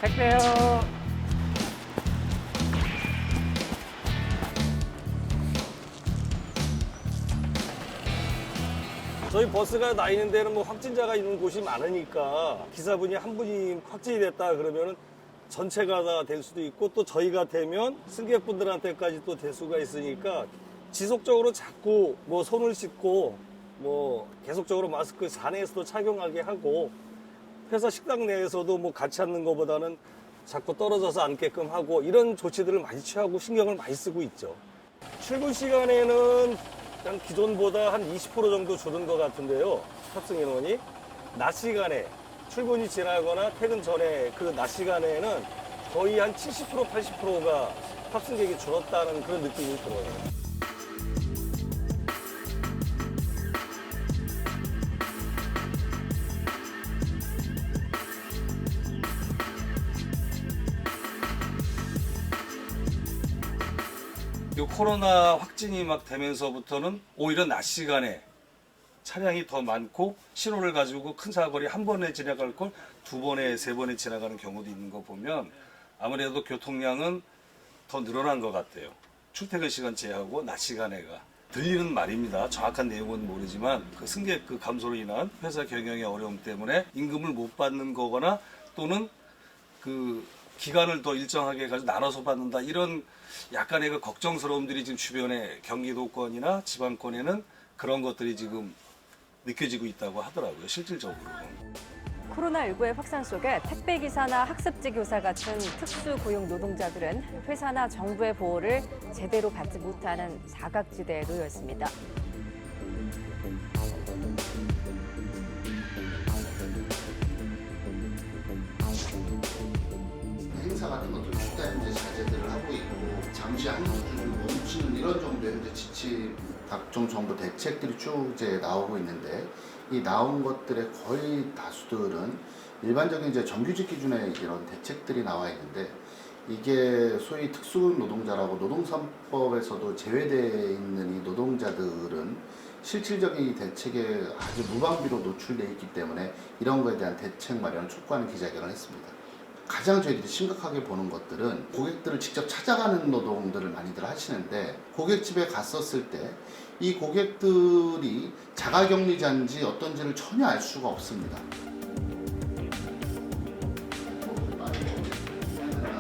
택배요. 저희 버스가 나 있는 데는 뭐 확진자가 있는 곳이 많으니까 기사분이 한 분이 확진이 됐다 그러면은 전체가 다 될 수도 있고 또 저희가 되면 승객분들한테까지 또 될 수가 있으니까 지속적으로 자꾸 뭐 손을 씻고 뭐 계속적으로 마스크 안에서도 착용하게 하고 회사 식당 내에서도 뭐 같이 앉는 것보다는 자꾸 떨어져서 앉게끔 하고 이런 조치들을 많이 취하고 신경을 많이 쓰고 있죠. 출근 시간에는 한 기존보다 한 20% 정도 줄은 것 같은데요. 탑승 인원이 낮 시간에 출근이 지나거나 퇴근 전에 그 낮 시간에는 거의 한 70% 80%가 탑승객이 줄었다는 그런 느낌이 들어요. 이 코로나 확진이 막 되면서부터는 오히려 낮 시간에 차량이 더 많고 신호를 가지고 큰 사거리 한 번에 지나갈 걸 두 번에 세 번에 지나가는 경우도 있는 거 보면 아무래도 교통량은 더 늘어난 것 같아요. 출퇴근 시간 제하고 낮 시간에가 들리는 말입니다. 정확한 내용은 모르지만 그 승객 그 감소로 인한 회사 경영의 어려움 때문에 임금을 못 받는 거거나 또는 그 기간을 더 일정하게 가지고 나눠서 받는다 이런 약간의 그 걱정스러움들이 지금 주변에 경기도권이나 지방권에는 그런 것들이 지금 느껴지고 있다고 하더라고요. 실질적으로. 코로나19의 확산 속에 택배기사나 학습지 교사 같은 특수 고용 노동자들은 회사나 정부의 보호를 제대로 받지 못하는 사각지대에 놓여 있습니다. 행사 같은 것도 최대한 이제 자제들을 하고 있고 잠시 한두 주 멈추는 이런 정도의 현재 지침 각종 정부 대책들이 쭉 이제 나오고 있는데 이 나온 것들의 거의 다수들은 일반적인 이제 정규직 기준의 이런 대책들이 나와 있는데 이게 소위 특수노동자라고 노동산법에서도 제외되어 있는 이 노동자들은 실질적인 이 대책에 아주 무방비로 노출되어 있기 때문에 이런 거에 대한 대책 마련을 촉구하는 기자회견을 했습니다. 가장 저희들이 심각하게 보는 것들은 고객들을 직접 찾아가는 노동들을 많이들 하시는데 고객집에 갔었을 때 이 고객들이 자가격리자인지 어떤지를 전혀 알 수가 없습니다.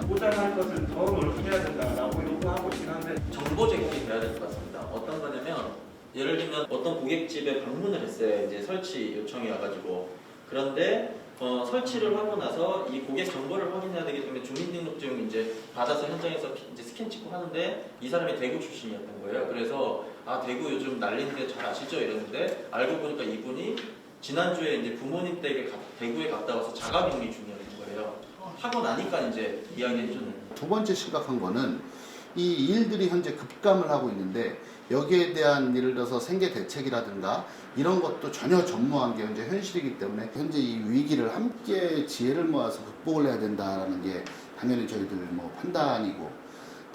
보장할 것을 더 넓혀야 된다라고 요구하고 있긴 한데 정보 제공이 돼야 될 것 같습니다. 어떤 거냐면 예를 들면 어떤 고객집에 방문을 했어요. 이제 설치 요청이 와가지고 그런데 설치를 하고 나서 이 고객 정보를 확인해야 되기 때문에 주민등록증 이제 받아서 현장에서 이제 스캔 찍고 하는데 이 사람이 대구 출신이었던 거예요. 그래서 아 대구 요즘 난리인데 잘 아시죠? 이랬는데 알고 보니까 이분이 지난주에 이제 부모님 댁에 대구에 갔다 와서 자가격리 중이었던 거예요. 하고 나니까 이제 이야기해 주는. 두 번째 심각한 거는 이 일들이 현재 급감을 하고 있는데 여기에 대한 예를 들어서 생계 대책이라든가 이런 것도 전혀 전무한 게 현재 현실이기 때문에 현재 이 위기를 함께 지혜를 모아서 극복을 해야 된다는 게 당연히 저희들 뭐 판단이고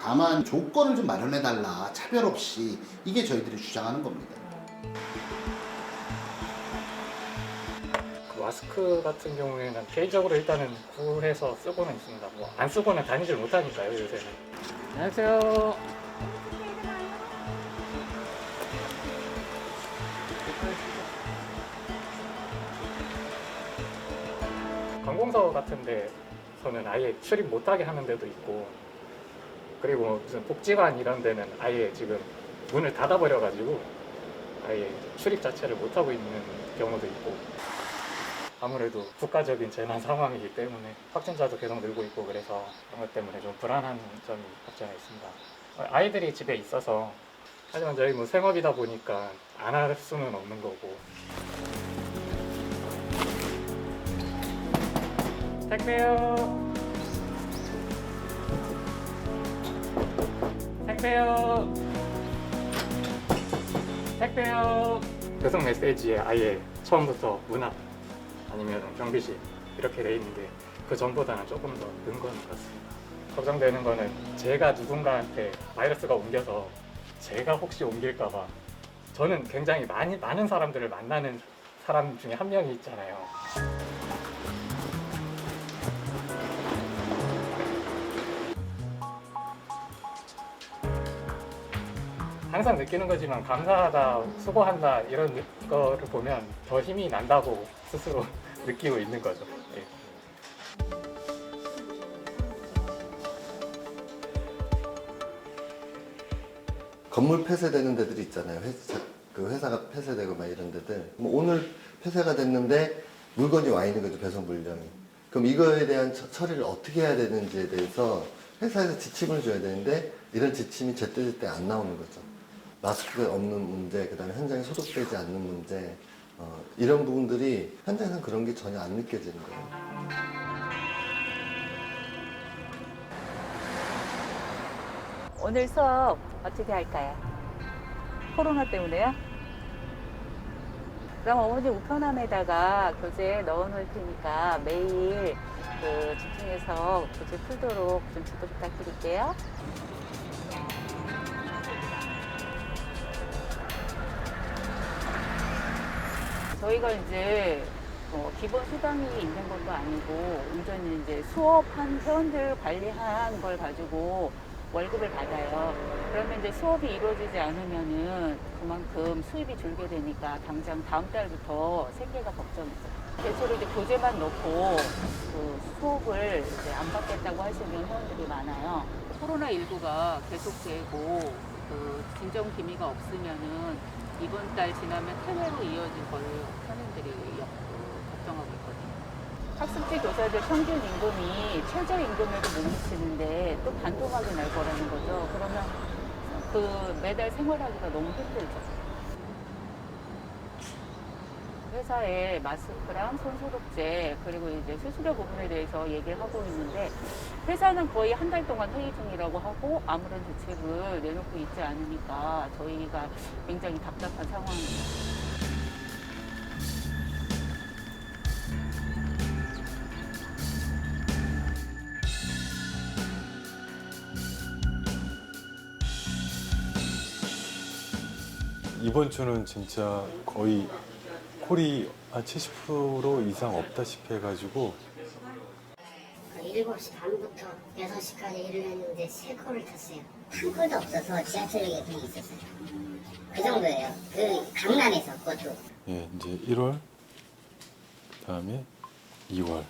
다만 조건을 좀 마련해 달라 차별 없이 이게 저희들이 주장하는 겁니다. 마스크 같은 경우에는 개인적으로 일단은 구해서 쓰고는 있습니다. 뭐 안 쓰고는 다니질 못하니까요, 요새는. 안녕하세요. 관공서 같은 데서는 아예 출입 못하게 하는 데도 있고 그리고 무슨 복지관 이런 데는 아예 지금 문을 닫아버려가지고 아예 출입 자체를 못하고 있는 경우도 있고 아무래도 국가적인 재난 상황이기 때문에 확진자도 계속 늘고 있고 그래서 그런 것 때문에 좀 불안한 점이 없지 않아 있습니다. 아이들이 집에 있어서 하지만 저희 뭐 생업이다 보니까 안 할 수는 없는 거고. 택배요. 택배요. 택배요. 배송 메시지에 아예 처음부터 문 앞 아니면 경비실 이렇게 돼 있는데 그 전보다는 조금 더 는 것 같습니다. 걱정되는 거는 제가 누군가한테 바이러스가 옮겨서 제가 혹시 옮길까봐 저는 굉장히 많은 사람들을 만나는 사람 중에 한 명이 있잖아요. 항상 느끼는 거지만 감사하다, 수고한다 이런 거를 보면 더 힘이 난다고 스스로 느끼고 있는 거죠. 예. 건물 폐쇄되는 데들이 있잖아요. 그 회사가 폐쇄되고 막 이런 데들. 뭐 오늘 폐쇄가 됐는데 물건이 와 있는 거죠, 배송 물량이. 그럼 이거에 대한 처리를 어떻게 해야 되는지에 대해서 회사에서 지침을 줘야 되는데 이런 지침이 제때제때 안 나오는 거죠. 마스크가 없는 문제, 그다음에 현장에 소독되지 않는 문제, 이런 부분들이 현장에서는 그런 게 전혀 안 느껴지는 거예요. 오늘 수업 어떻게 할까요? 코로나 때문에요? 그럼 어머니 우편함에다가 교재 넣어놓을 테니까 매일 집중해서 교재 풀도록 좀 지도 부탁드릴게요. 저희가 이제 기본 수당이 있는 것도 아니고 완전히 이제 수업한 회원들 관리한 걸 가지고 월급을 받아요. 그러면 이제 수업이 이루어지지 않으면은 그만큼 수입이 줄게 되니까 당장 다음 달부터 생계가 걱정이죠. 대체로 이제 교재만 넣고 그 수업을 이제 안 받겠다고 하시는 회원들이 많아요. 코로나19가 계속되고 그 진정 기미가 없으면은 이번 달 지나면 해외로 이어질 걸 현인들이 걱정하고 있거든요. 학습지 교사들 평균 임금이 최저임금에도 못 미치는데 또 반토막이 날 거라는 거죠. 그러면 그 매달 생활하기가 너무 힘들죠. 회사에 마스크랑 손소독제 그리고 이제 수수료 부분에 대해서 얘기를 하고 있는데 회사는 거의 한 달 동안 회의 중이라고 하고 아무런 대책을 내놓고 있지 않으니까 저희가 굉장히 답답한 상황입니다. 이번 주는 진짜 거의 콜이 한 70% 이상 없다시피 해가지고 7시 반부터 6시까지 일을 했는데 3콜을 탔어요. 한 콜도 없어서 지하철역에 그게 있었어요. 그 정도예요. 그 강남에서 그것도. 예, 이제 1월 그다음에 2월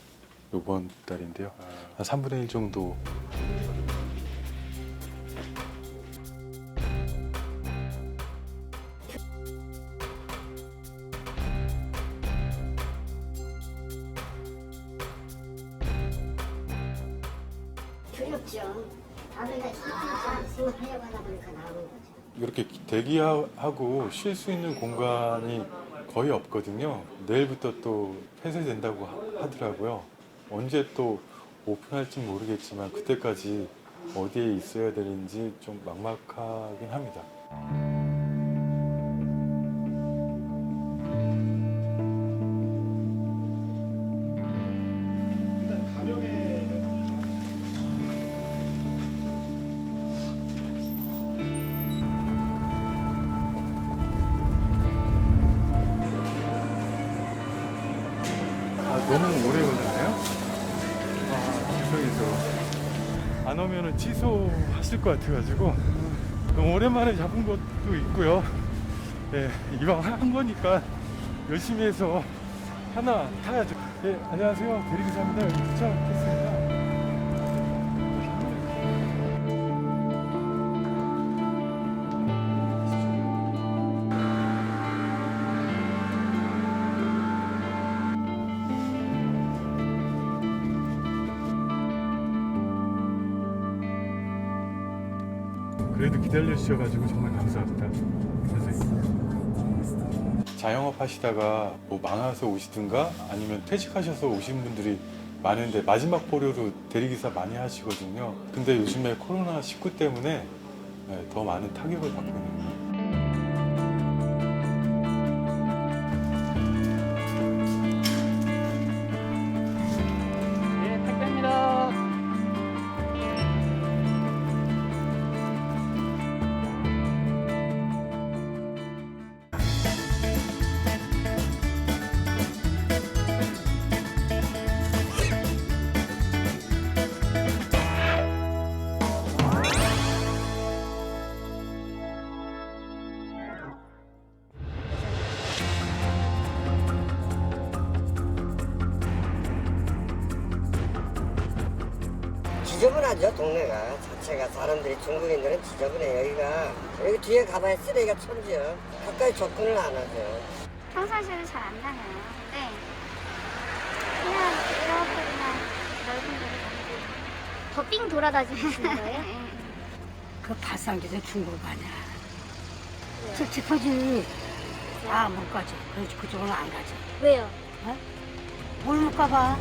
요번 달인데요. 한 3분의 1 정도. 두렵죠. 다들 다 힘들게 생활하려고 하다 보니까 나오는 거죠. 이렇게 대기하고 쉴 수 있는 공간이 거의 없거든요. 내일부터 또 폐쇄된다고 하더라고요. 언제 또 오픈할지 모르겠지만 그때까지 어디에 있어야 되는지 좀 막막하긴 합니다. 너무 오래 걸렸나요? 죄송해서 안 오면은 취소하실 것 같아가지고 너무 오랜만에 잡은 것도 있고요. 예, 이왕 한 거니까 열심히 해서 하나 타야죠. 예, 안녕하세요. 대리기사입니다. 여기 도착했습니다. 그래도 기다려주셔가지고 정말 감사합니다, 선생님. 자영업 하시다가 뭐 망해서 오시든가 아니면 퇴직하셔서 오신 분들이 많은데 마지막 보료로 대리기사 많이 하시거든요. 근데 요즘에 코로나19 때문에 더 많은 타격을 받고 있는 거예요. 예, 택배입니다. 지저분하죠, 동네가. 자체가 사람들이, 중국인들은 지저분해. 여기 뒤에 가봐야 쓰레기가 천지야. 가까이 접근을 안 하죠. 평상시에는 잘 안 다녀요. 근데 그냥 이렇게 그냥 넓은 데를 다니고 더빙 돌아다니시는 거예요? 그 발상지에서 중국 가냐. 찝찝하지. 아, 못 가지. 그쪽으로 안 가지. 왜요? 뭘 못 가봐.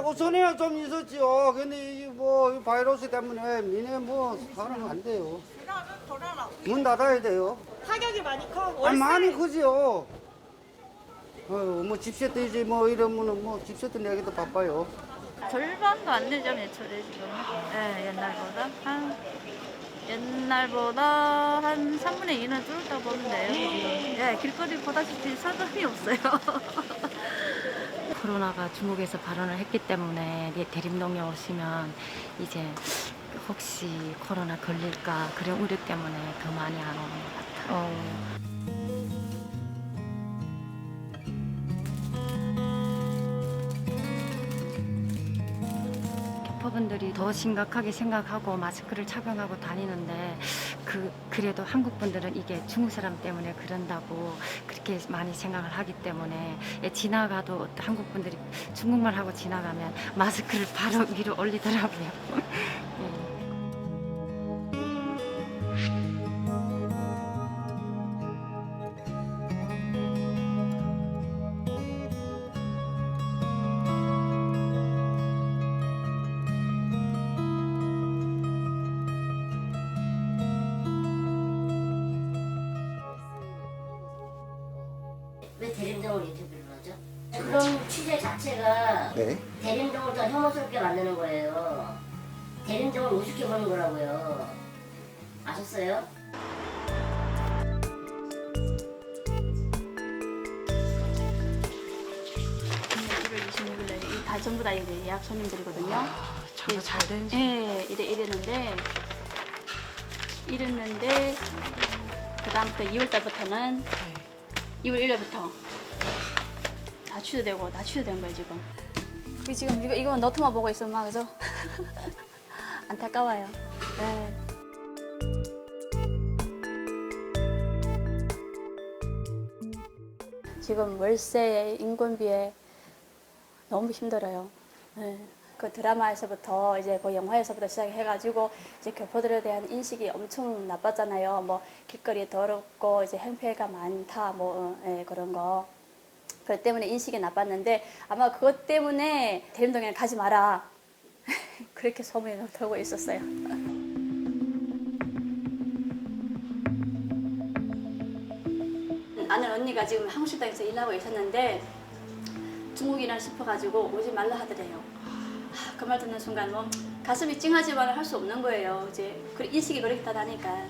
우선이야 좀 있었지요. 근데 이 뭐 바이러스 때문에 미네 뭐 사람 안 돼요. 문 닫아야 돼요. 타격이 많이 커. 아니, 많이 크지요. 뭐 집세 떼지 뭐 이러면은 뭐 집세 떼 내기도 바빠요. 절반도 안 되죠, 매출이 지금. 네, 옛날보다 한 3분의 2는 줄었다고 보면 돼요. 네, 길거리 보다시피 사람이 없어요. 코로나가 중국에서 발언을 했기 때문에 대림동에 오시면 이제 혹시 코로나 걸릴까 그런 우려 때문에 더 많이 안 오는 것 같아요. 교포분들이 더 심각하게 생각하고 마스크를 착용하고 다니는데 그래도 한국 분들은 이게 중국 사람 때문에 그런다고 그렇게 많이 생각을 하기 때문에 지나가도 한국 분들이 중국말 하고 지나가면 마스크를 바로 위로 올리더라고요. 왜 대림동을 인터뷰를 하죠? 그런 취재 자체가 대림동을 더 혐오스럽게 만드는 거예요. 대림동을 우습게 보는 거라고요. 아셨어요? 다 전부 다 이제 예약 손님들이거든요. 정말 잘 된. 예, 이랬는데 그다음부터 2월 달부터는 2월 1일부터 다 취소된 거예요 지금. 지금 이거 너트만 보고 있으면 막 그죠? 안타까워요. 네. 지금 월세, 인건비에 너무 힘들어요. 네. 그 드라마에서부터 이제 그 영화에서부터 시작해가지고 이제 교포들에 대한 인식이 엄청 나빴잖아요. 뭐 길거리 더럽고 이제 행패가 많다 뭐 그런 거. 그것 때문에 인식이 나빴는데 아마 그것 때문에 대림동에 가지 마라 그렇게 소문이 돌고 있었어요. 아는 언니가 지금 한국 식당에서 일하고 있었는데 중국이나 싶어가지고 오지 말라 하더래요. 그 말 듣는 순간 뭐 가슴이 찡하지만 할 수 없는 거예요. 이제 그 인식이 그렇게 다니까.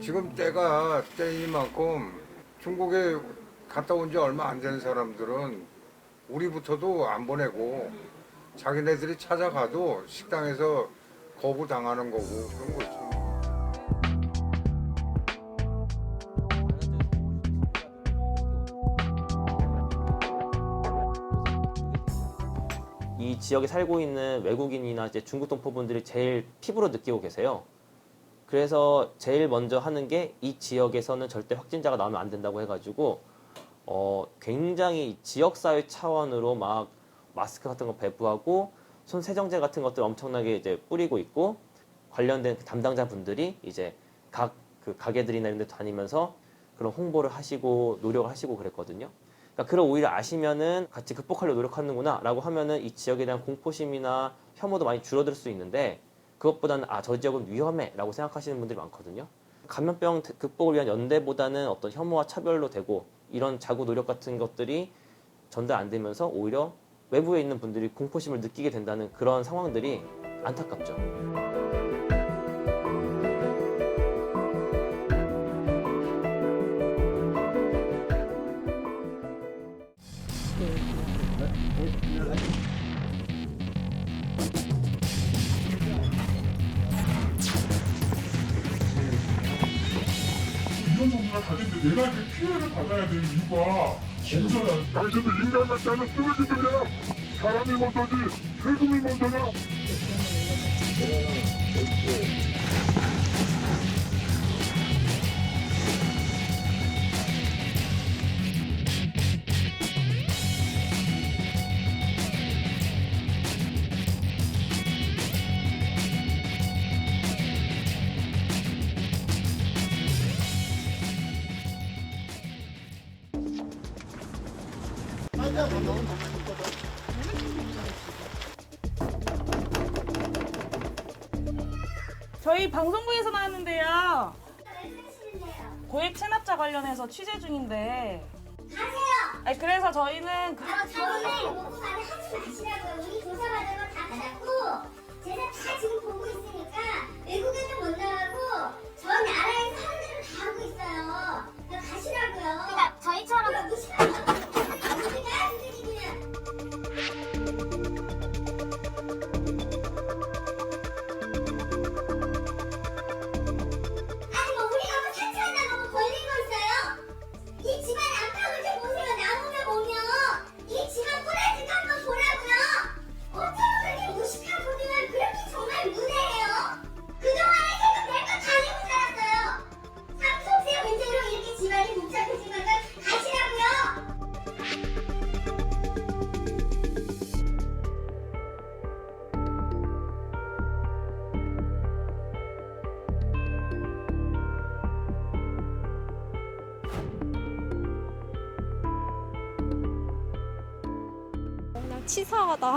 지금 때이만큼 중국에 갔다 온 지 얼마 안 된 사람들은 우리부터도 안 보내고 자기네들이 찾아가도 식당에서 거부당하는 거고 그런 거 있죠. 이 지역에 살고 있는 외국인이나 이제 중국 동포분들이 제일 피부로 느끼고 계세요. 그래서 제일 먼저 하는 게 이 지역에서는 절대 확진자가 나오면 안 된다고 해가지고 굉장히 지역사회 차원으로 막 마스크 같은 거 배부하고 손 세정제 같은 것들 엄청나게 이제 뿌리고 있고 관련된 담당자분들이 이제 각 그 가게들이나 이런 데 다니면서 그런 홍보를 하시고 노력을 하시고 그랬거든요. 그러니까 그걸 오히려 아시면은 같이 극복하려고 노력하는구나 라고 하면은 이 지역에 대한 공포심이나 혐오도 많이 줄어들 수 있는데 그것보다는 저 지역은 위험해 라고 생각하시는 분들이 많거든요. 감염병 극복을 위한 연대보다는 어떤 혐오와 차별로 되고 이런 자구 노력 같은 것들이 전달 안 되면서 오히려 외부에 있는 분들이 공포심을 느끼게 된다는 그런 상황들이 안타깝죠. 이런 정도가 다른데 내가 이렇게 피해를 받아야 되는 이유가 없잖아. 당신도 인간 같지 않은 쓰레기들이야. 사람이 먼저지 세금이 먼저냐? 저희 방송국에서 나왔는데요. 고액 체납자 관련해서 취재 중인데. 가세요. 아니 그래서 저희는 저는 먹고 가면 하지 마시라고요. 우리 조사받은 거 다 받았고 제가 다 지금 보고 있으니까 외국에도 못 나가고 저 나라에서 하는 대로 다 하고 있어요. 그러니까 가시라고요. 그러니까 저희처럼 무시하고 우리가 선생님이면 아니 뭐 우리가 뭐 산책하다가 뭐 걸린 거 있어요? 이 집안 안팎을 좀 보세요. 나무면 오면 이 집안 꾸라지도 한번 보라고요. 어떻게 그렇게 무식한 분이면 그렇게 정말 무례해요. 그동안에 제가 별거 다 내고 살았어요. 참 속세 문제로 이렇게 집안이 복잡해진 건가 가시라고요. 그냥 치사하다.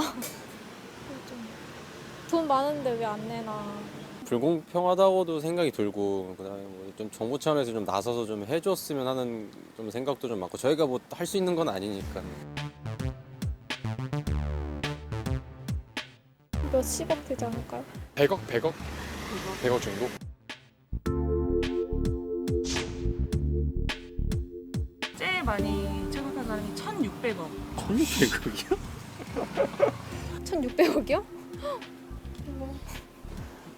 돈 많은데 왜 안 내나. 불공평하다고도 생각이 들고 그다음에 뭐 좀 정부 차원에서 좀 나서서 좀 해줬으면 하는 좀 생각도 좀 많고 저희가 뭐 할 수 있는 건 아니니까. 몇십억 되지 않을까요? 100억 정도? 제일 많이 체납한 사람이 1,600억. 1,600억이요? 1,600억이요?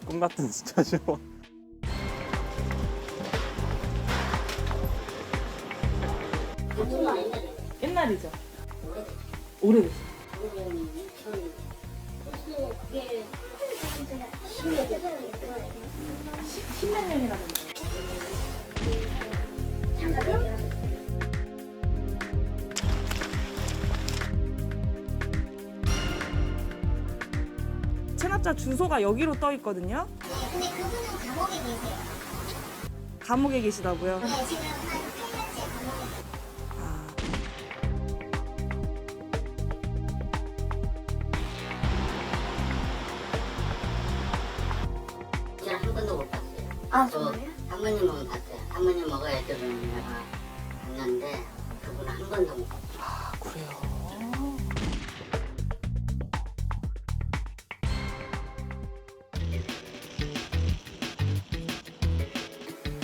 꿈 같은 숫자죠. 옛날이죠. 오래됐어. 십몇 년이라고. 체납자 주소가 여기로 떠 있거든요. 근데 그분은 감옥에 계세요. 감옥에 계시다고요? 네, 지금 한 8년째 감옥에 저는 한 번도 못 봤어요. 아, 또 정말요? 한번님은 봤어요. 한번님 먹어야 되는 내가 봤는데 그분은 한 번도 못 봤어요. 아, 그래요?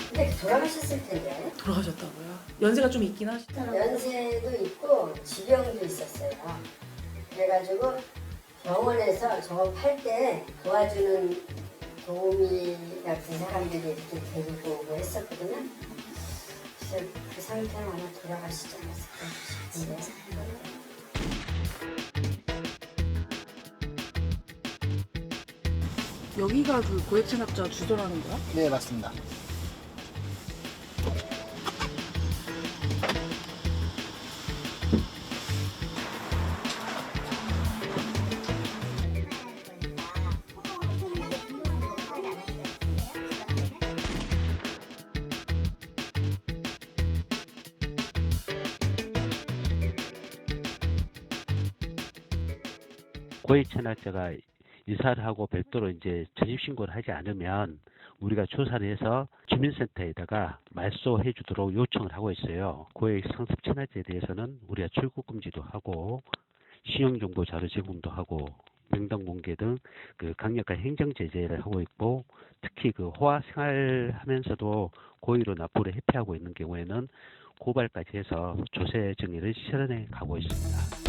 근데 돌아가셨을 텐데. 돌아가셨다고요? 연세가 좀 있긴 하시죠? 연세도 있고 지병도 있었어요. 그래가지고 병원에서 저거 팔 때 도와주는 도우미 같은 사람들이 이렇게 데리고 오고 했었거든요. 그래서 그 상태는 아마 돌아가시지 않았을까 싶은데. 여기가 그 고액 체납자 주소라는 거야? 네, 맞습니다. 고액 체납자가 이사를 하고 별도로 이제 전입 신고를 하지 않으면 우리가 조사를 해서 주민센터에다가 말소해 주도록 요청을 하고 있어요. 고액 상습 체납자에 대해서는 우리가 출국 금지도 하고 신용정보 자료 제공도 하고 명단 공개 등 그 강력한 행정 제재를 하고 있고, 특히 그 호화 생활하면서도 고의로 납부를 회피하고 있는 경우에는 고발까지 해서 조세 정리를 실현해 가고 있습니다.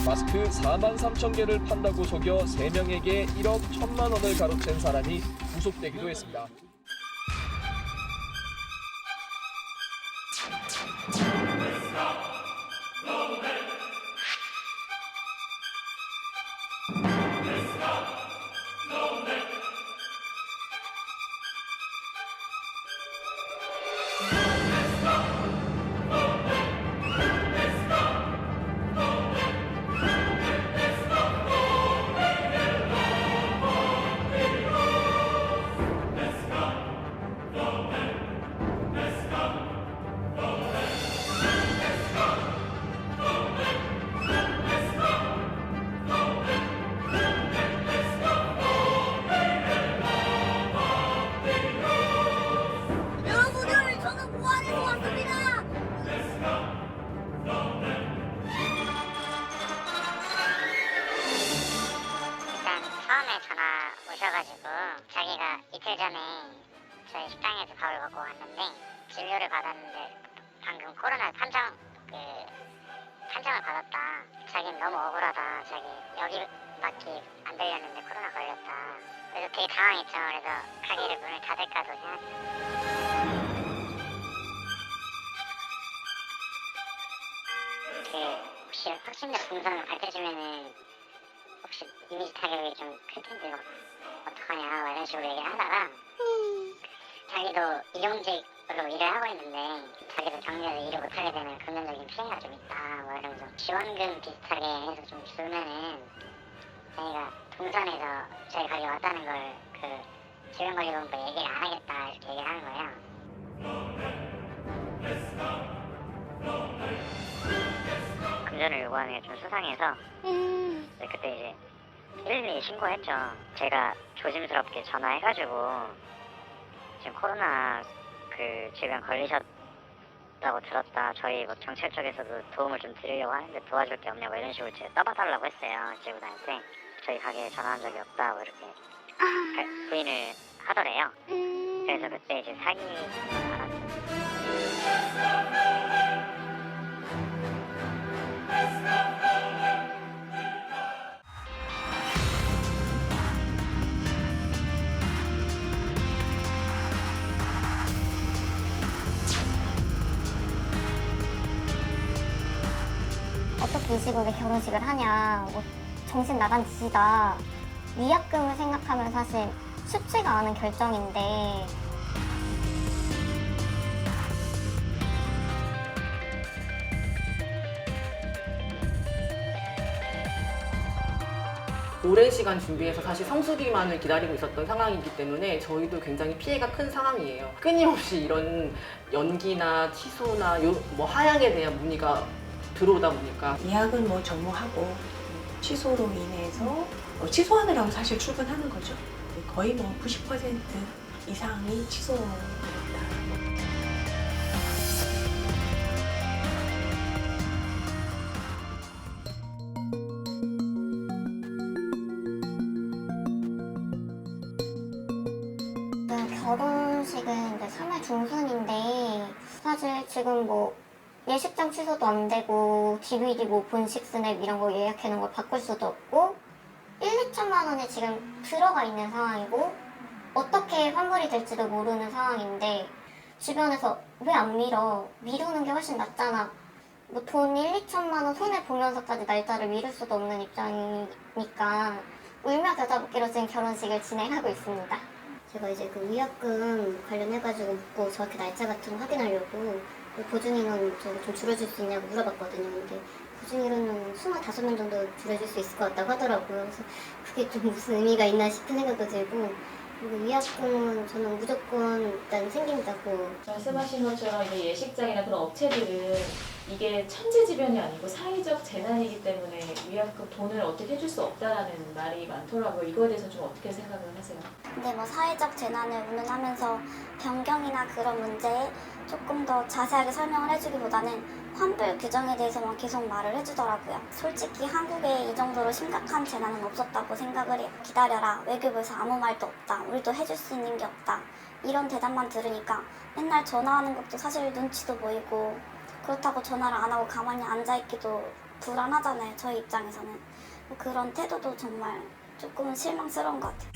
마스크 43,000개를 판다고 속여 3명에게 1억 1,000만 원을 가로챈 사람이 구속되기도 했습니다. 여러분들, 저는 무한에서 왔습니다. 일단 처음에 전화 오셔가지고 자기가 이틀 전에 저희 식당에서 밥을 먹고 왔는데 진료를 받았는데 방금 코로나 판정을 받았다. 자기는 너무 억울하다. 자기 여기밖에 안 들렸는데 코로나 걸렸다. 그래서 되게 당황했죠. 그래서 가게를 문을 닫을까도 생각했어요. 혹시 확진자 동선을 밝혀주면은 혹시 이미지 타격이 좀 클 텐데 어떡하냐 막 이런 식으로 얘기를 하다가 자기도 일용직으로 일을 하고 있는데 자기도 격리해서 일을 못하게 되면 금전적인 피해가 좀 있다 뭐 이러면서 지원금 비슷하게 해서 좀 주면은 자기가 동선에서 저희 가게 왔다는 걸 그 질병관리본부에 얘기를 안 하겠다 이렇게 얘기를 하는 거예요. 금전을 요구하는 게 좀 수상해서 그때 이제 112 신고했죠. 제가 조심스럽게 전화해가지고 지금 코로나 그 질병 걸리셨다고 들었다. 저희 뭐 경찰 쪽에서도 도움을 좀 드리려고 하는데 도와줄 게 없냐고 이런 식으로 제가 떠봐달라고 했어요. 지구단한테 저희 가게에 전화한 적이 없다고 이렇게 부인을 하더래요. 그래서 그때 이제 사기 어떻게 이 시국에 결혼식을 하냐, 뭐 정신 나간 짓이다. 위약금을 생각하면 사실 쉽지가 않은 결정인데 오랜 시간 준비해서 사실 성수기만을 기다리고 있었던 상황이기 때문에 저희도 굉장히 피해가 큰 상황이에요. 끊임없이 이런 연기나 취소나 뭐 하향에 대한 문의가 들어오다 보니까 예약은 뭐 전무하고 취소로 인해서 취소하느라고 사실 출근하는 거죠. 거의 뭐 90% 이상이 취소입니다. 결혼식은 이제 3월 중순인데 사실 지금 뭐 예식장 취소도 안 되고 DVD 뭐 본식 스냅 이런 거 예약해놓은 걸 바꿀 수도 없고 1-2천만 원이 지금 들어가 있는 상황이고 어떻게 환불이 될지도 모르는 상황인데 주변에서 왜 안 미뤄? 미루는 게 훨씬 낫잖아. 뭐 돈 1-2천만 원 손해보면서까지 날짜를 미룰 수도 없는 입장이니까 울며 겨자 먹기로 지금 결혼식을 진행하고 있습니다. 제가 이제 그 위약금 관련해가지고 묻고 정확히 날짜 같은 거 확인하려고 보증인은 좀 줄여줄 수 있냐고 물어봤거든요. 근데 그중에는 25명 정도 줄여줄 수 있을 것 같다고 하더라고요. 그래서 그게 좀 무슨 의미가 있나 싶은 생각도 들고, 그리고 위약금은 저는 무조건 일단 생긴다고. 말씀하신 것처럼 이제 예식장이나 그런 업체들은 이게 천재지변이 아니고 사회적 재난이기 때문에 위약금 돈을 어떻게 해줄 수 없다라는 말이 많더라고요. 이거에 대해서 좀 어떻게 생각을 하세요? 근데 뭐 사회적 재난을 운운하면서 변경이나 그런 문제에 조금 더 자세하게 설명을 해주기보다는 환불 규정에 대해서만 계속 말을 해주더라고요. 솔직히 한국에 이 정도로 심각한 재난은 없었다고 생각을 해요. 기다려라, 외교부에서 아무 말도 없다, 우리도 해줄 수 있는 게 없다, 이런 대답만 들으니까 맨날 전화하는 것도 사실 눈치도 보이고, 그렇다고 전화를 안 하고 가만히 앉아있기도 불안하잖아요, 저희 입장에서는. 그런 태도도 정말 조금은 실망스러운 것 같아요.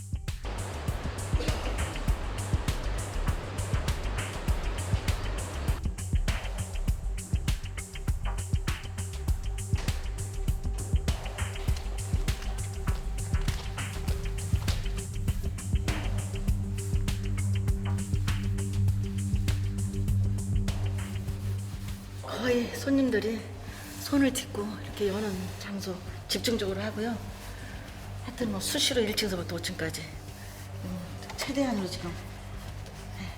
거의 손님들이 손을 딛고 이렇게 여는 장소 집중적으로 하고요. 하여튼 뭐 수시로 1층서부터 5층까지 최대한으로 지금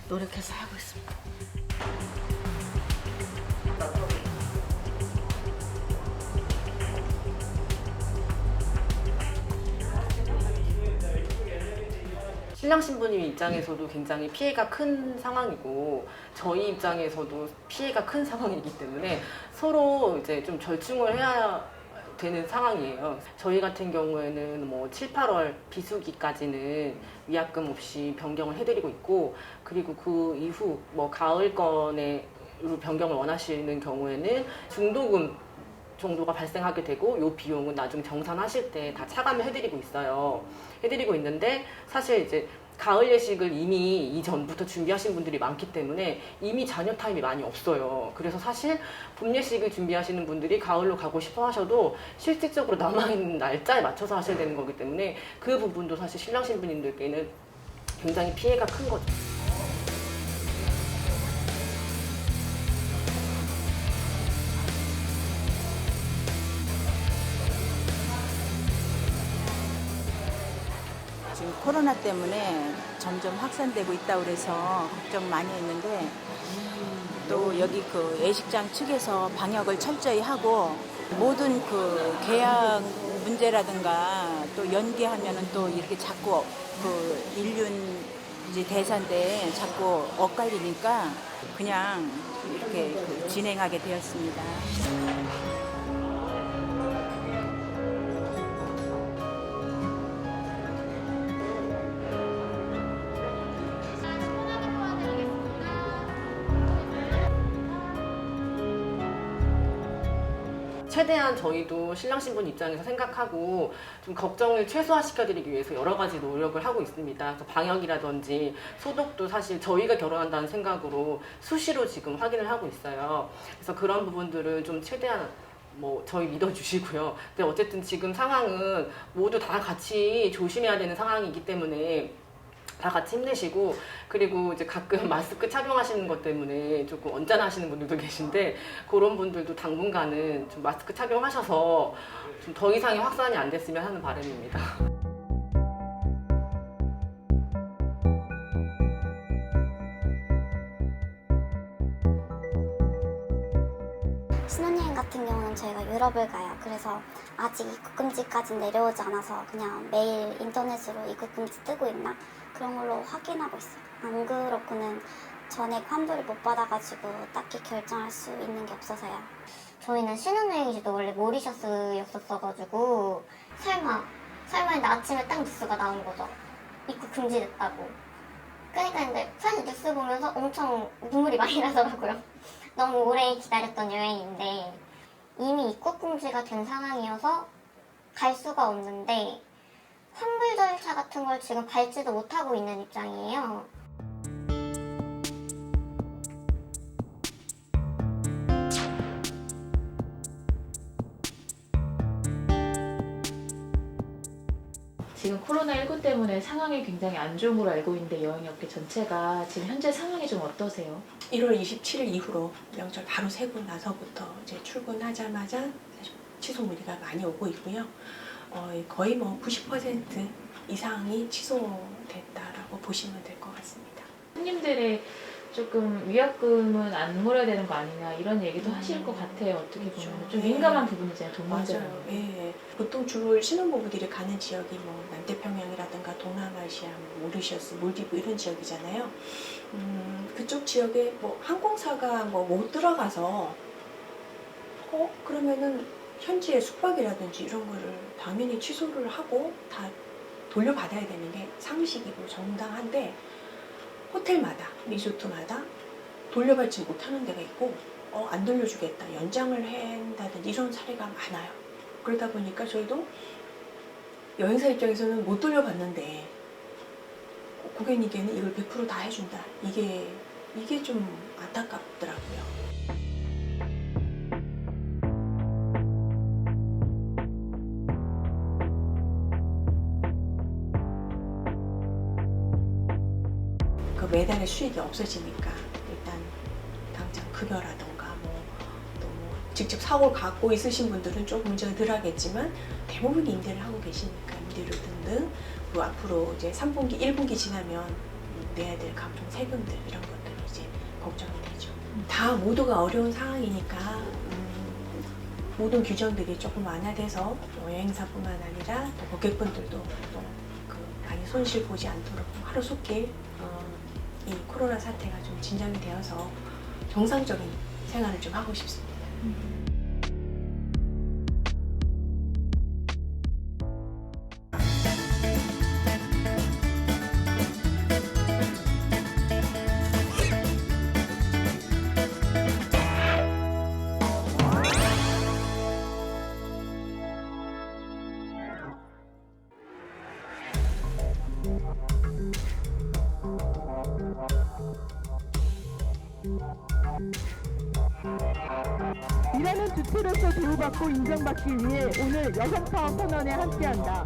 노력해서 하고 있습니다. 신랑 신부님 입장에서도 굉장히 피해가 큰 상황이고 저희 입장에서도 피해가 큰 상황이기 때문에 서로 이제 좀 절충을 해야 되는 상황이에요. 저희 같은 경우에는 뭐 7, 8월 비수기까지는 위약금 없이 변경을 해드리고 있고, 그리고 그 이후 뭐 가을건에 변경을 원하시는 경우에는 중도금 정도가 발생하게 되고, 요 비용은 나중에 정산하실 때 다 차감을 해드리고 있어요. 해드리고 있는데, 사실 이제 가을 예식을 이미 이전부터 준비하신 분들이 많기 때문에 이미 잔여 타임이 많이 없어요. 그래서 사실 봄 예식을 준비하시는 분들이 가을로 가고 싶어 하셔도 실질적으로 남아있는 날짜에 맞춰서 하셔야 되는 거기 때문에 그 부분도 사실 신랑 신부님들께는 굉장히 피해가 큰 거죠. 지금 코로나 때문에 점점 확산되고 있다고 그래서 걱정 많이 했는데, 또 여기 그 예식장 측에서 방역을 철저히 하고 모든 그 계약 문제라든가 또 연기하면은 또 이렇게 자꾸 그 인륜 대사인데 자꾸 엇갈리니까 그냥 이렇게 그 진행하게 되었습니다. 최대한 저희도 신랑 신부 입장에서 생각하고 좀 걱정을 최소화시켜드리기 위해서 여러 가지 노력을 하고 있습니다. 그래서 방역이라든지 소독도 사실 저희가 결혼한다는 생각으로 수시로 지금 확인을 하고 있어요. 그래서 그런 부분들은 좀 최대한 뭐 저희 믿어주시고요. 근데 어쨌든 지금 상황은 모두 다 같이 조심해야 되는 상황이기 때문에 다 같이 힘내시고, 그리고 이제 가끔 마스크 착용하시는 것 때문에 조금 언짢아하시는 분들도 계신데, 그런 분들도 당분간은 좀 마스크 착용하셔서 좀 더 이상의 확산이 안 됐으면 하는 바람입니다. 신혼여행 같은 경우는 저희가 유럽을 가요. 그래서 아직 입국금지까지 내려오지 않아서 그냥 매일 인터넷으로 입국금지 뜨고 있나? 그런 걸로 확인하고 있어요. 안 그렇고는 전액 환불을 못 받아가지고 딱히 결정할 수 있는 게 없어서요. 저희는 신혼여행지도 원래 모리셔스였었어가지고 설마 했는데 아침에 딱 뉴스가 나온 거죠. 입국 금지됐다고. 그러니까 근데 사실 뉴스 보면서 엄청 눈물이 많이 나더라고요. 너무 오래 기다렸던 여행인데 이미 입국 금지가 된 상황이어서 갈 수가 없는데 환불 절차 같은 걸 지금 밟지도 못하고 있는 입장이에요. 지금 코로나19 때문에 상황이 굉장히 안 좋은 걸로 알고 있는데 여행업계 전체가 지금 현재 상황이 좀 어떠세요? 1월 27일 이후로 명절 바로 세고 나서부터 이제 출근하자마자 취소 문의가 많이 오고 있고요. 거의 뭐 90% 이상이 취소됐다라고 보시면 될 것 같습니다. 손님들의 조금 위약금은 안 물어야 되는 거 아니냐 이런 얘기도 하실 것 같아요. 어떻게 보면 좀 민감한 부분이잖아요. 돈 문제는. 맞아요. 예. 보통 주로 신혼부부들이 가는 지역이 뭐 남태평양이라든가 동남아시아, 뭐 모리셔스, 몰디브 이런 지역이잖아요. 그쪽 지역에 뭐 항공사가 뭐 못 들어가서 그러면은 현지의 숙박이라든지 이런 거를 당연히 취소를 하고 다 돌려받아야 되는 게 상식이고 정당한데 호텔마다, 리조트마다 돌려받지 못하는 데가 있고 안 돌려주겠다, 연장을 한다든지 이런 사례가 많아요. 그러다 보니까 저희도 여행사 입장에서는 못 돌려받는데 고객님께는 이걸 100% 다 해준다. 이게 좀 안타깝더라고요. 매달의 수익이 없어지니까 일단 당장 급여라던가 또 직접 사고를 갖고 있으신 분들은 좀 문제가 덜 하겠지만 대부분이 임대를 하고 계시니까 임대료 등등 그리고 앞으로 이제 3분기, 1분기 지나면 내야 될 각종 세금들 이런 것들이 이제 걱정이 되죠. 다 모두가 어려운 상황이니까 모든 규정들이 조금 완화돼서 여행사뿐만 아니라 또 고객분들도 또 많이 손실 보지 않도록 하루속히 이 코로나 사태가 좀 진정이 되어서 정상적인 생활을 좀 하고 싶습니다. 일하는 주체로서 대우받고 인정받기 위해 오늘 여성파업 선언에 함께한다.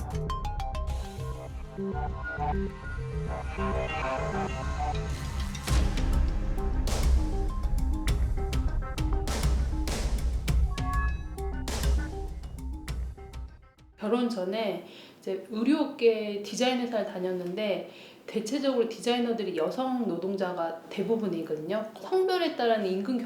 결혼 전에 이제 의료업계 디자인 회사를 다녔는데 대체적으로 디자이너들이 여성 노동자가 대부분이거든요. 성별에 따른 임금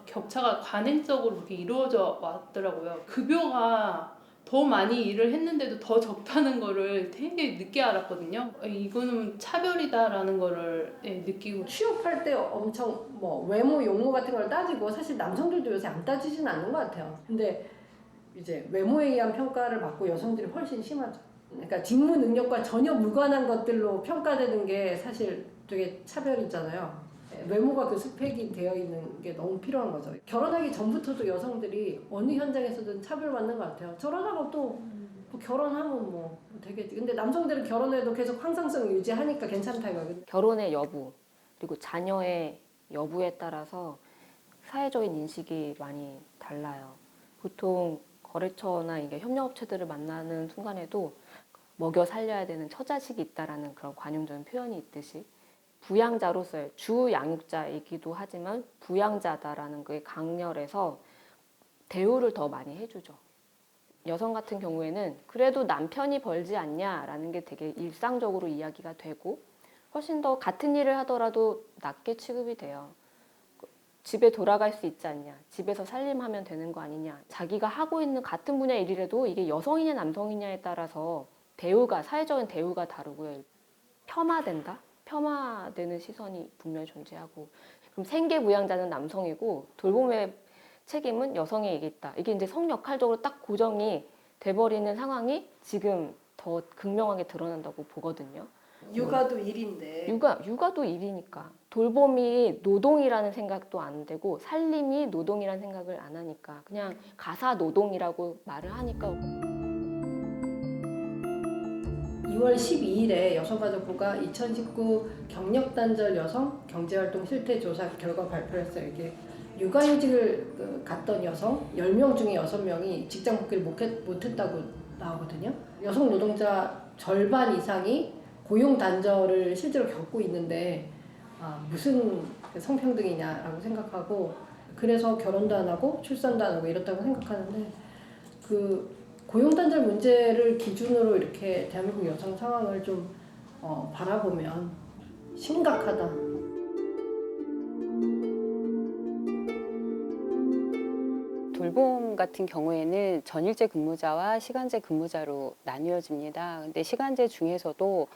격차가 관행적으로 그렇게 이루어져 왔더라고요. 급여가 더 많이 일을 했는데도 더 적다는 거를 되게 늦게 알았거든요. 이거는 차별이다라는 거를 느끼고 취업할 때 엄청 뭐 외모 용모 같은 걸 따지고 사실 남성들도 요새 안 따지진 않는 것 같아요. 근데 이제 외모에 의한 평가를 받고 여성들이 훨씬 심하죠. 그러니까 직무 능력과 전혀 무관한 것들로 평가되는 게 사실 되게 차별이잖아요. 외모가 그 스펙이 되어 있는 게 너무 필요한 거죠. 결혼하기 전부터도 여성들이 어느 현장에서든 차별받는 것 같아요. 결혼하고 또 뭐 결혼하면 뭐 되겠지. 근데 남성들은 결혼해도 계속 항상성을 유지하니까 괜찮다 이거거든요. 결혼의 여부 그리고 자녀의 여부에 따라서 사회적인 인식이 많이 달라요. 보통 거래처나 이게 협력업체들을 만나는 순간에도 먹여 살려야 되는 처자식이 있다라는 그런 관용적인 표현이 있듯이 부양자로서의 주 양육자이기도 하지만 부양자다라는 게 강렬해서 대우를 더 많이 해주죠. 여성 같은 경우에는 그래도 남편이 벌지 않냐라는 게 되게 일상적으로 이야기가 되고 훨씬 더 같은 일을 하더라도 낮게 취급이 돼요. 집에 돌아갈 수 있지 않냐, 집에서 살림하면 되는 거 아니냐, 자기가 하고 있는 같은 분야의 일이라도 이게 여성이냐 남성이냐에 따라서 대우가, 사회적인 대우가 다르고요. 폄하된다? 폄하되는 시선이 분명히 존재하고, 그럼 생계부양자는 남성이고 돌봄의 책임은 여성에게 있다. 이게 이제 성역할적으로 딱 고정이 돼버리는 상황이 지금 더 극명하게 드러난다고 보거든요. 육아도 일인데. 육아도 일이니까. 돌봄이 노동이라는 생각도 안 되고 살림이 노동이라는 생각을 안 하니까 그냥 가사 노동이라고 말을 하니까. 2월 12일에 여성가족부가 2019 경력단절 여성 경제활동 실태조사 결과 발표를 했어요. 이게 육아휴직을 갔던 여성 10명 중에 6명이 직장 복귀를 못했다고 나오거든요. 여성 노동자 절반 이상이 고용 단절을 실제로 겪고 있는데 무슨 성평등이냐라고 생각하고, 그래서 결혼도 안 하고 출산도 안 하고 이렇다고 생각하는데, 그 고용단절 문제를 기준으로 이렇게 대한민국 여성 상황을 좀 바라보면 심각하다. 돌봄 같은 경우에는 전일제 근무자와 시간제 근무자로 나뉘어집니다. 근데 시간제 중에서도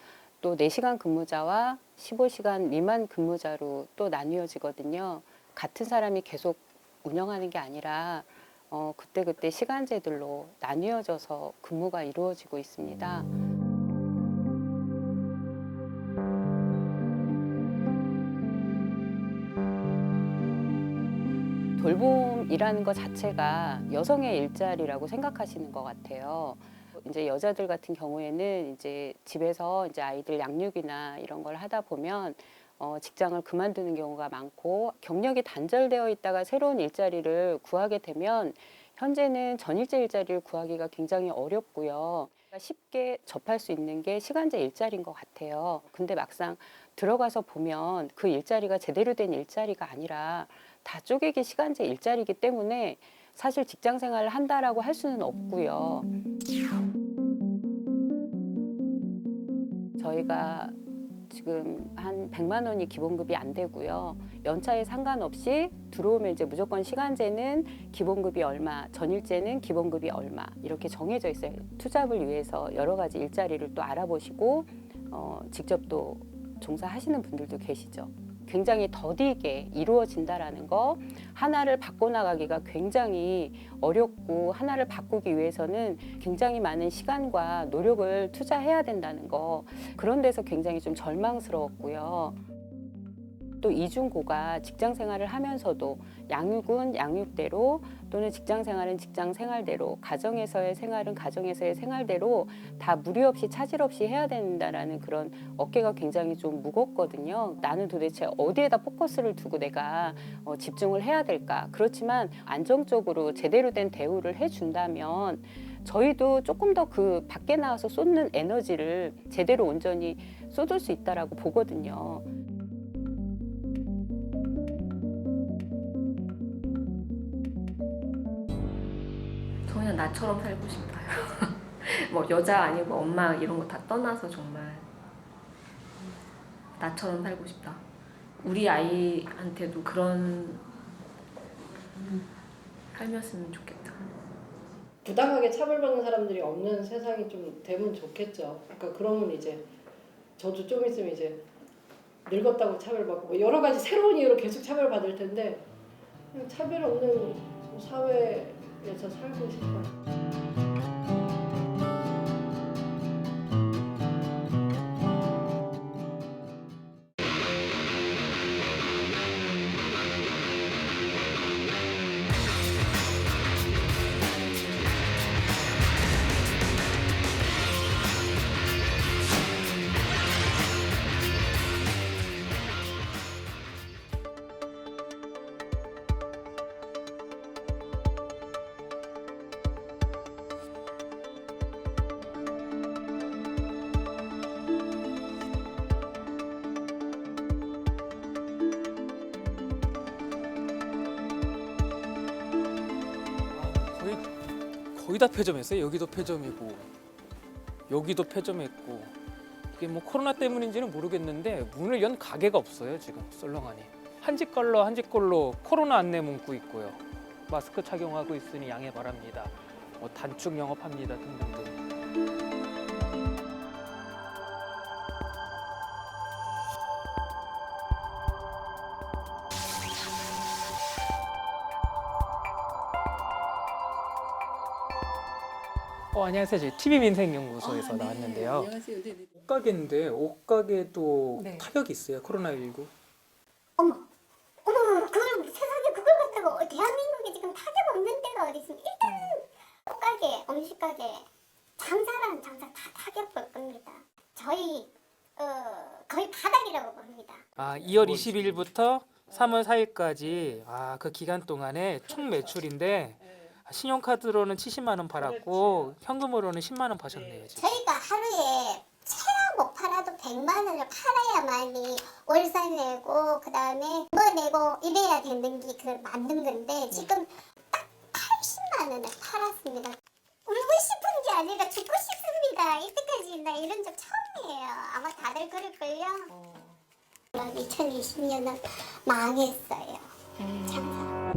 또 4시간 근무자와 15시간 미만 근무자로 또 나뉘어지거든요. 같은 사람이 계속 운영하는 게 아니라 그때그때 시간제들로 나뉘어져서 근무가 이루어지고 있습니다. 돌봄이라는 것 자체가 여성의 일자리라고 생각하시는 것 같아요. 이제 여자들 같은 경우에는 이제 집에서 이제 아이들 양육이나 이런 걸 하다 보면 직장을 그만두는 경우가 많고 경력이 단절되어 있다가 새로운 일자리를 구하게 되면 현재는 전일제 일자리를 구하기가 굉장히 어렵고요. 쉽게 접할 수 있는 게 시간제 일자리인 것 같아요. 근데 막상 들어가서 보면 그 일자리가 제대로 된 일자리가 아니라 다 쪼개기 시간제 일자리이기 때문에 사실 직장 생활을 한다라고 할 수는 없고요. 저희가 지금 한 100만 원이 기본급이 안 되고요. 연차에 상관없이 들어오면 이제 무조건 시간제는 기본급이 얼마, 전일제는 기본급이 얼마 이렇게 정해져 있어요. 투잡을 위해서 여러 가지 일자리를 또 알아보시고 직접 또 종사하시는 분들도 계시죠. 굉장히 더디게 이루어진다라는 거, 하나를 바꿔나가기가 굉장히 어렵고 하나를 바꾸기 위해서는 굉장히 많은 시간과 노력을 투자해야 된다는 거, 그런 데서 굉장히 좀 절망스러웠고요. 또 이중고가 직장 생활을 하면서도 양육은 양육대로 또는 직장 생활은 직장 생활대로, 가정에서의 생활은 가정에서의 생활대로 다 무리 없이 차질 없이 해야 된다라는 그런 어깨가 굉장히 좀 무겁거든요. 나는 도대체 어디에다 포커스를 두고 내가 집중을 해야 될까? 그렇지만 안정적으로 제대로 된 대우를 해준다면 저희도 조금 더 그 밖에 나와서 쏟는 에너지를 제대로 온전히 쏟을 수 있다라고 보거든요. 그냥 나처럼 살고 싶어요. 뭐 여자 아니고 엄마 이런 거 다 떠나서 정말 나처럼 살고 싶다. 우리 아이한테도 그런 삶이었으면 좋겠다. 부당하게 차별받는 사람들이 없는 세상이 좀 되면 좋겠죠. 그러니까 그러면 이제 저도 좀 있으면 이제 늙었다고 차별받고 뭐 여러 가지 새로운 이유로 계속 차별받을 텐데 그냥 차별 없는 사회에서 살고 싶어요. 거의 다 폐점했어요. 여기도 폐점이고 여기도 폐점했고 이게 뭐 코로나 때문인지는 모르겠는데 문을 연 가게가 없어요. 지금 썰렁하니 한 집 걸로 한 집 걸로 코로나 안내 문구 있고요. 마스크 착용하고 있으니 양해 바랍니다. 뭐 단축 영업합니다 등등등. 안녕하세요. 저희 TV민생연구소에서 나왔는데요. 네, 안녕하세요. 네네. 옷가게인데 옷가게도 네. 타격이 있어요. 코로나19. 어머, 그걸 세상에 그걸 갖다가 대한민국에 지금 타격 없는 데가 어디 있습니까? 일단은 옷가게, 음식가게, 장사라는 장사 다 타격 볼 겁니다. 저희 거의 바닥이라고 봅니다. 2월 22일부터 3월 4일까지 그 기간 동안에 총 매출인데 신용카드로는 70만 원 팔았고 현금으로는 10만 원 파셨네요. 지금. 저희가 하루에 최악 못 팔아도 100만 원을 팔아야만이 월세 내고 그 다음에 뭐 내고 이래야 되는 게 그 맞는 건데 지금 딱 80만 원을 팔았습니다. 울고 싶은 게 아니라 죽고 싶습니다. 이때까지 나 이런 적 처음이에요. 아마 다들 그럴걸요. 2020년은 망했어요. 장사.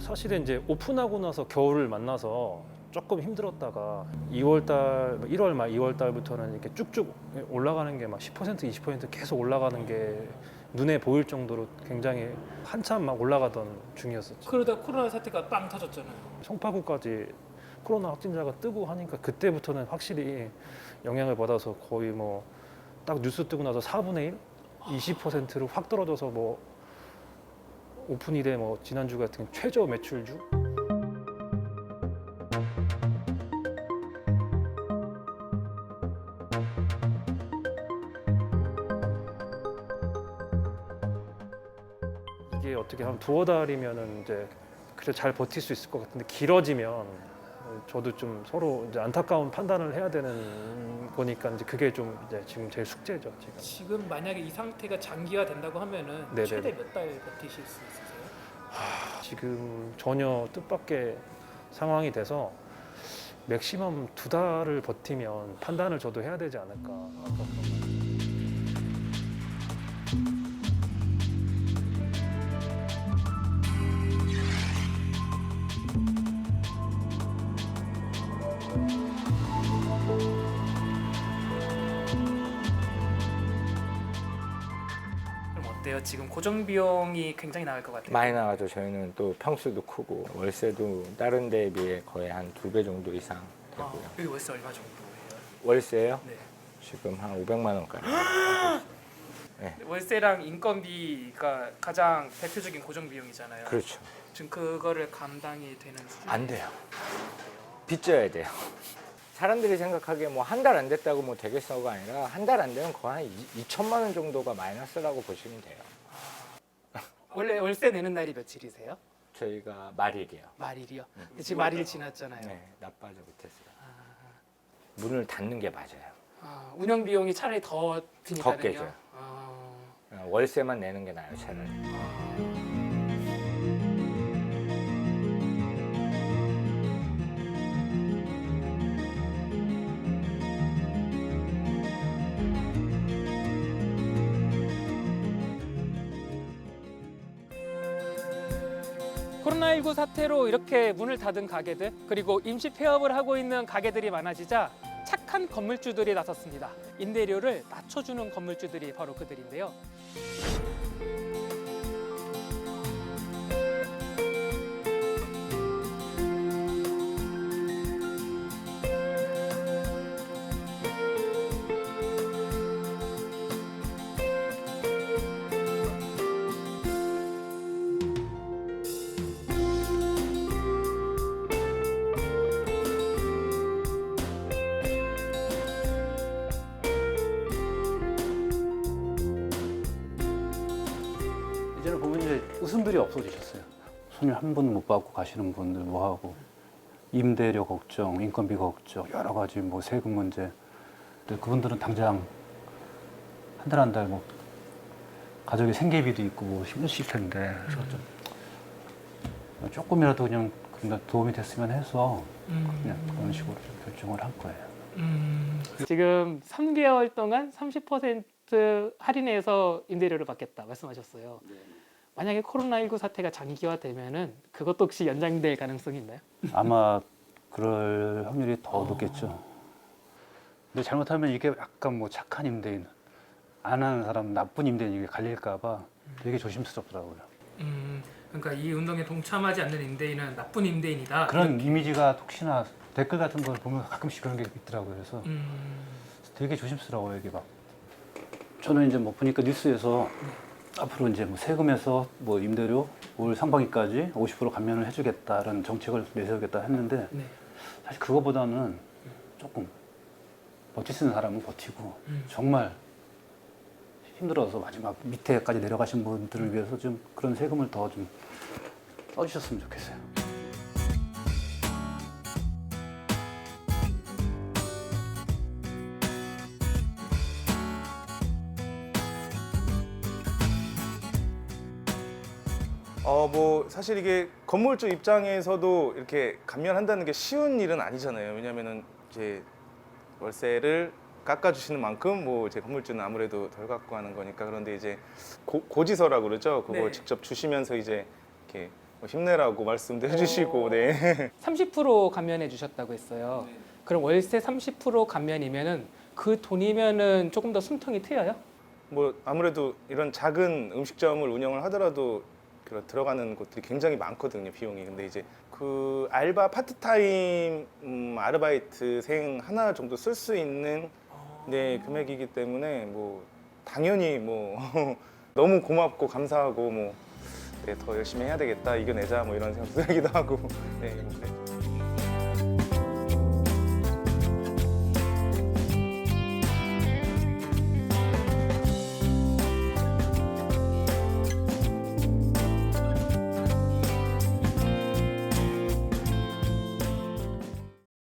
사실은 이제 오픈하고 나서 겨울을 만나서 조금 힘들었다가 2월달, 1월 말 2월달부터는 이렇게 쭉쭉 올라가는 게 막 10%, 20% 계속 올라가는 게 눈에 보일 정도로 굉장히 한참 막 올라가던 중이었었죠. 그러다 코로나 사태가 빵 터졌잖아요. 송파구까지 코로나 확진자가 뜨고 하니까 그때부터는 확실히 영향을 받아서 거의 뭐 딱 뉴스 뜨고 나서 4분의 1, 20%로 확 떨어져서 뭐 오픈 이래 뭐 지난주 같은 최저 매출주. 이게 어떻게 한 두어 달이면은 이제 그래 잘 버틸 수 있을 것 같은데 길어지면 저도 좀 서로 이제 안타까운 판단을 해야 되는 거니까 이제 그게 좀 이제 지금 제일 숙제죠 지금. 지금 만약에 이 상태가 장기화 된다고 하면은 네네네. 최대 몇 달 버티실 수 있으세요? 지금 전혀 뜻밖의 상황이 돼서 맥시멈 2달을 버티면 판단을 저도 해야 되지 않을까. 그럼 어때요? 지금 고정 비용이 굉장히 나갈 것 같아요. 많이 나가죠. 저희는 또 평수도 크고 월세도 다른 데에 비해 거의 한 2배 정도 이상 되고요. 여기 월세 얼마 정도예요? 월세요? 네. 지금 한 500만 원까지. 네. 월세랑 인건비가 가장 대표적인 고정 비용이잖아요. 그렇죠. 지금 그거를 감당이 되는 수준? 안 돼요. 빚져야 돼요. 사람들이 생각하기에 뭐 한 달 안 됐다고 뭐 되겠어가 아니라 한 달 안 되면 거의 한 2천만 원 정도가 마이너스라고 보시면 돼요. 원래 월세 내는 날이 며칠이세요? 저희가 말일이요. 말일이요? 지금 말일 지났잖아요. 네, 나빠져 못했어요. 문을 닫는 게 맞아요. 운영 비용이 차라리 더 드니까요. 더 깨져요. 월세만 내는 게 나아요, 차라리. 코로나19 사태로 이렇게 문을 닫은 가게들, 그리고 임시 폐업을 하고 있는 가게들이 많아지자 착한 건물주들이 나섰습니다. 임대료를 낮춰주는 건물주들이 바로 그들인데요. 이제는 보면 이제 웃음들이 없어지셨어요. 손님 한 분 못 받고 가시는 분들 뭐 하고 임대료 걱정, 인건비 걱정, 여러 가지 뭐 세금 문제. 근데 그분들은 당장 한 달 한 달 뭐 가족의 생계비도 있고 뭐 힘드실 텐데 그래서 좀 조금이라도 그냥 도움이 됐으면 해서 그냥 그런 식으로 좀 결정을 한 거예요. 지금 3개월 동안 30% 할인해서 임대료를 받겠다 말씀하셨어요. 만약에 코로나19 사태가 장기화되면은 그것도 혹시 연장될 가능성이 있나요? 아마 그럴 확률이 더 높겠죠. 근데 잘못하면 이게 약간 뭐 착한 임대인, 안 하는 사람, 나쁜 임대인이 갈릴까봐 되게 조심스럽더라고요. 그러니까 이 운동에 동참하지 않는 임대인은 나쁜 임대인이다. 그런 이미지가 혹시나 댓글 같은 걸 보면 가끔씩 그런 게 있더라고요. 그래서 되게 조심스러워요. 이게 막 저는 이제 뭐 보니까 뉴스에서 앞으로 이제 뭐 세금에서 뭐 임대료 올 상반기까지 50% 감면을 해주겠다라는 정책을 내세우겠다 했는데 사실 그거보다는 조금 버틸 수 있는 사람은 버티고 정말 힘들어서 마지막 밑에까지 내려가신 분들을 위해서 좀 그런 세금을 더 좀 써주셨으면 좋겠어요. 뭐 사실 이게 건물주 입장에서도 이렇게 감면한다는 게 쉬운 일은 아니잖아요. 왜냐면은 이제 월세를 깎아주시는 만큼 뭐 제 건물주는 아무래도 덜 갖고 하는 거니까. 그런데 이제 고지서라고 그러죠. 그거 네. 직접 주시면서 이제 이렇게 뭐 힘내라고 말씀도 해주시고. 네. 30% 감면해 주셨다고 했어요. 그럼 월세 30% 감면이면은 그 돈이면은 조금 더 숨통이 트여요? 뭐 아무래도 이런 작은 음식점을 운영을 하더라도 들어가는 곳들이 굉장히 많거든요, 비용이. 근데 이제 그 알바 파트타임 아르바이트생 하나 정도 쓸 수 있는 네, 금액이기 때문에 뭐 당연히 뭐 너무 고맙고 감사하고 뭐 네, 더 열심히 해야 되겠다, 이겨내자 뭐 이런 생각 들기도 하고 네, 뭐 그랬죠.